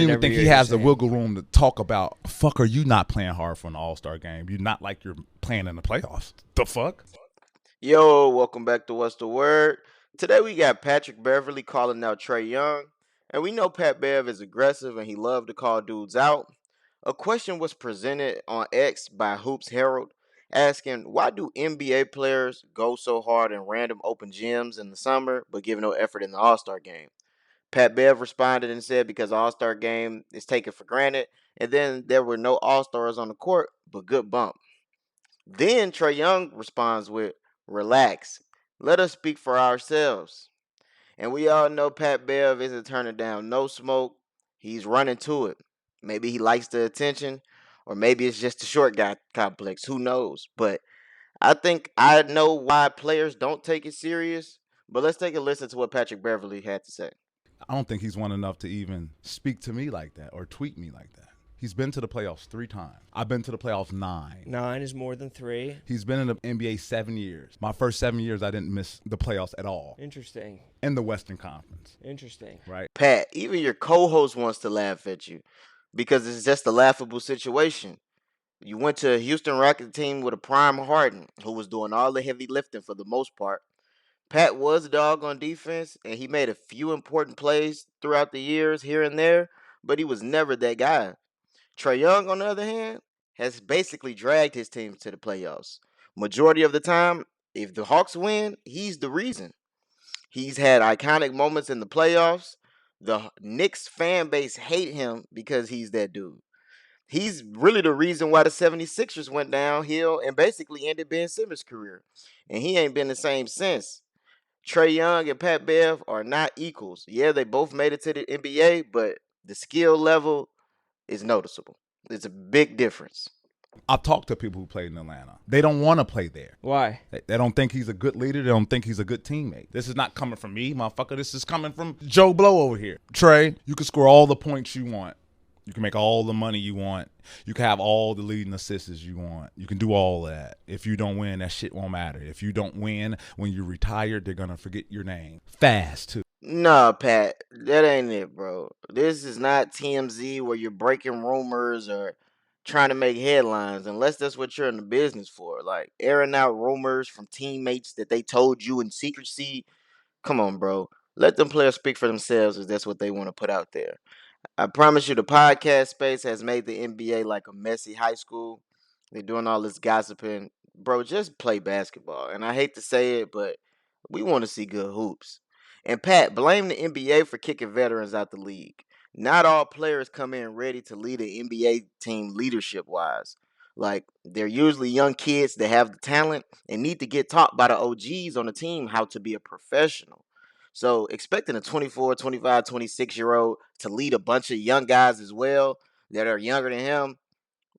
I don't even every think year he you're has the saying. wiggle room to talk about. Fuck, are you not playing hard for an All-Star game? You're not like you're playing in the playoffs. The fuck? Yo, welcome back to What's the Word. Today we got Patrick Beverley calling out Trae Young, and we know Pat Bev is aggressive and he loved to call dudes out. A question was presented on X by Hoops Herald asking, why do NBA players go so hard in random open gyms in the summer but give no effort in the All-Star game? Pat Bev responded and said because the All-Star game is taken for granted, and then there were no All-Stars on the court, but good bump. Then Trae Young responds with, relax. Let us speak for ourselves. And we all know Pat Bev isn't turning down no smoke. He's running to it. Maybe he likes the attention, or maybe it's just a short guy complex. Who knows? But I think I know why players don't take it serious. But let's take a listen to what Patrick Beverley had to say. I don't think he's won enough to even speak to me like that or tweet me like that. He's been to the playoffs 3 times. I've been to the playoffs 9. 9 is more than 3. He's been in the NBA 7 years. My first 7 years, I didn't miss the playoffs at all Interesting. in the Western Conference, Interesting. right? Pat, even your co host wants to laugh at you because it's just a laughable situation. You went to a Houston Rockets team with a prime Harden, who was doing all the heavy lifting for the most part. Pat was a dog on defense, and he made a few important plays throughout the years here and there, but he was never that guy. Trae Young, on the other hand, has basically dragged his team to the playoffs. Majority of the time, if the Hawks win, he's the reason. He's had iconic moments in the playoffs. The Knicks fan base hate him because he's that dude. He's really the reason why the 76ers went downhill and basically ended Ben Simmons' career. And he ain't been the same since. Trae Young and Pat Bev are not equals. Yeah, they both made it to the NBA, but the skill level is noticeable. It's a big difference. I've talked to people who played in Atlanta. They don't want to play there. Why? They don't think he's a good leader. They don't think he's a good teammate. This is not coming from me, motherfucker. This is coming from Joe Blow over here. Trae, you can score all the points you want. You can make all the money you want. You can have all the leading assists you want. You can do all that. If you don't win, that shit won't matter. If you don't win, when you're retired, they're going to forget your name. Fast, too. Nah, Pat, that ain't it, bro. This is not TMZ where you're breaking rumors or trying to make headlines, unless that's what you're in the business for. Like airing out rumors from teammates that they told you in secrecy. Come on, bro. Let them players speak for themselves if that's what they want to put out there. I promise you, the podcast space has made the NBA like a messy high school. They're doing all this gossiping. Bro, just play basketball. And I hate to say it, but we want to see good hoops. And Pat, blame the NBA for kicking veterans out the league. Not all players come in ready to lead an NBA team leadership wise. Like, they're usually young kids that have the talent and need to get taught by the OGs on the team how to be a professional. So expecting a 24, 25, 26-year-old to lead a bunch of young guys as well that are younger than him,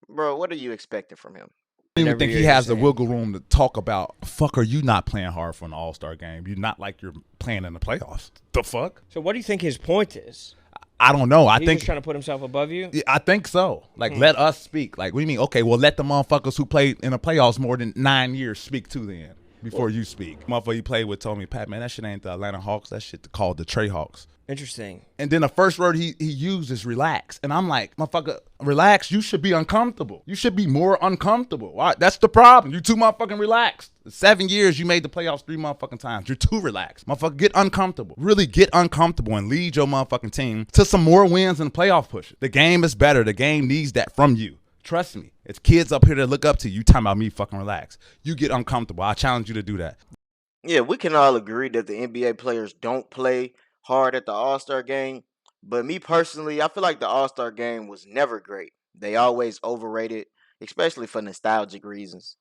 bro, what are you expecting from him? I don't even Every think year he you're has the saying. wiggle room to talk about, fuck, are you not playing hard for an All-Star game? You're not like you're playing in the playoffs. The fuck? So what do you think his point is? I don't know. I He's think just trying to put himself above you? I think so. Like, let us speak. Like, what do you mean? Okay, well, let the motherfuckers who played in the playoffs more than 9 years speak too then before you speak. Motherfucker you played with told me, Pat, man, that shit ain't the Atlanta Hawks. That shit called the Trae Hawks. Interesting. And then the first word he used is relax. And I'm like, motherfucker, relax. You should be uncomfortable. You should be more uncomfortable. All right, that's the problem. You too motherfucking relaxed. 7 years, you made the playoffs 3 motherfucking times. You're too relaxed. Motherfucker, get uncomfortable. Really get uncomfortable and lead your motherfucking team to some more wins and playoff push. The game is better. The game needs that from you. Trust me. It's kids up here that look up to you. You talking about me fucking relax. You get uncomfortable. I challenge you to do that. Yeah, we can all agree that the NBA players don't play hard at the All Star game. But me personally, I feel like the All Star game was never great. They always overrated, especially for nostalgic reasons.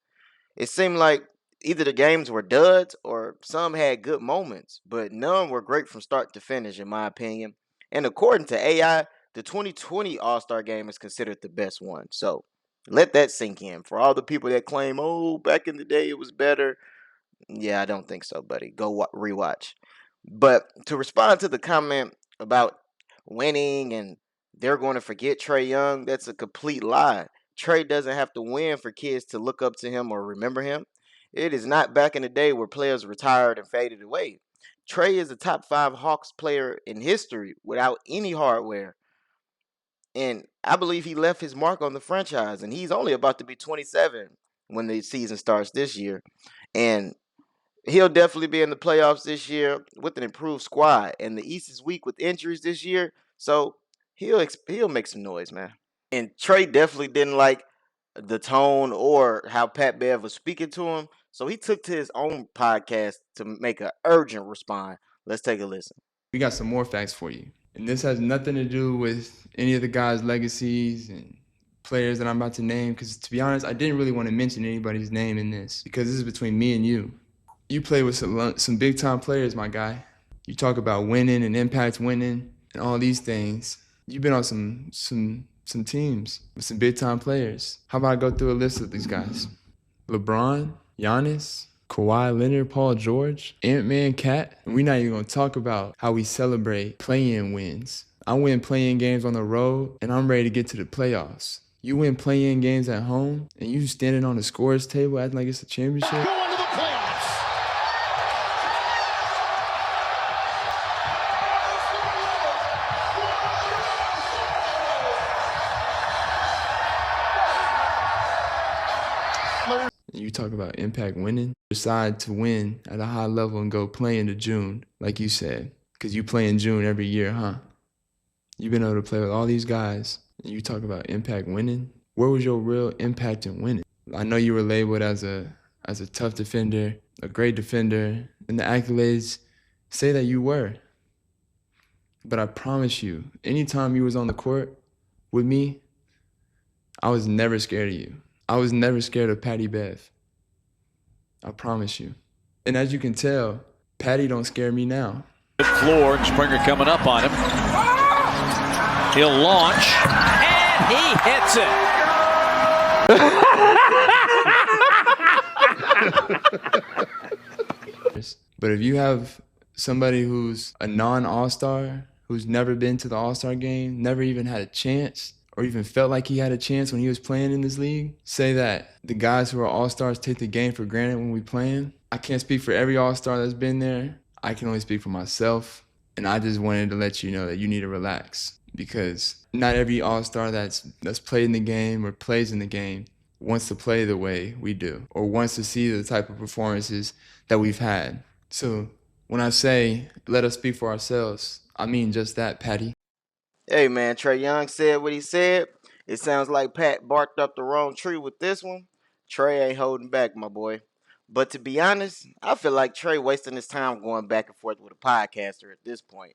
It seemed like either the games were duds or some had good moments, but none were great from start to finish, in my opinion. And according to AI, the 2020 All Star game is considered the best one. So let that sink in. For all the people that claim, oh, back in the day it was better, yeah, I don't think so, buddy. Go rewatch. But to respond to the comment about winning and they're going to forget Trey Young, that's a complete lie. Trey doesn't have to win for kids to look up to him or remember him. It is not back in the day where players retired and faded away. Trey is a top 5 Hawks player in history without any hardware. And I believe he left his mark on the franchise, and he's only about to be 27 when the season starts this year. And he'll definitely be in the playoffs this year with an improved squad. And the East is weak with injuries this year, so he'll make some noise, man. And Trey definitely didn't like the tone or how Pat Bev was speaking to him, so he took to his own podcast to make an urgent response. Let's take a listen. We got some more facts for you. And this has nothing to do with any of the guys' legacies and players that I'm about to name, because to be honest, I didn't really want to mention anybody's name in this, because this is between me and you. You play with some big-time players, my guy. You talk about winning and impact winning and all these things. You've been on some teams with some big-time players. How about I go through a list of these guys? LeBron, Giannis, Kawhi Leonard, Paul George, Ant-Man, Cat. And we're not even going to talk about how we celebrate play-in wins. I win play-in games on the road, and I'm ready to get to the playoffs. You win play-in games at home, and you standing on the scores table acting like it's a championship. Going to the playoffs. You talk about impact winning. Decide to win at a high level and go play into June, like you said, because you play in June every year, huh? You've been able to play with all these guys, and you talk about impact winning. Where was your real impact in winning? I know you were labeled as a tough defender, a great defender, and the accolades say that you were. But I promise you, anytime you was on the court with me, I was never scared of you. I was never scared of Patty Bev. I promise you. And as you can tell, Patty don't scare me now. Good floor, and Springer coming up on him. He'll launch, and he hits it. But if you have somebody who's a non-All-Star, who's never been to the All-Star game, never even had a chance, or even felt like he had a chance when he was playing in this league, say that the guys who are All-Stars take the game for granted when we playing. I can't speak for every All-Star that's been there. I can only speak for myself. And I just wanted to let you know that you need to relax, because not every All-Star that's played in the game or plays in the game wants to play the way we do, or wants to see the type of performances that we've had. So when I say let us speak for ourselves, I mean just that, Patty. Hey, man, Trae Young said what he said. It sounds like Pat barked up the wrong tree with this one. Trae ain't holding back, my boy. But to be honest, I feel like Trae wasting his time going back and forth with a podcaster at this point.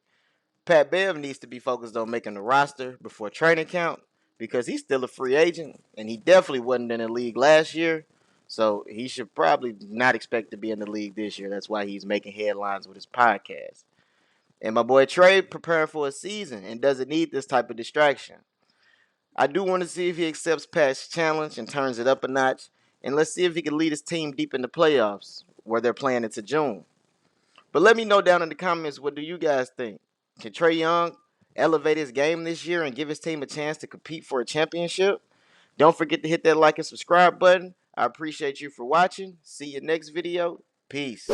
Pat Bev needs to be focused on making the roster before training camp, because he's still a free agent, and he definitely wasn't in the league last year. So he should probably not expect to be in the league this year. That's why he's making headlines with his podcast. And my boy Trae preparing for a season and doesn't need this type of distraction. I do want to see if he accepts Pat's challenge and turns it up a notch. And let's see if he can lead his team deep in the playoffs, where they're playing into June. But let me know down in the comments, what do you guys think? Can Trae Young elevate his game this year and give his team a chance to compete for a championship? Don't forget to hit that like and subscribe button. I appreciate you for watching. See you next video. Peace.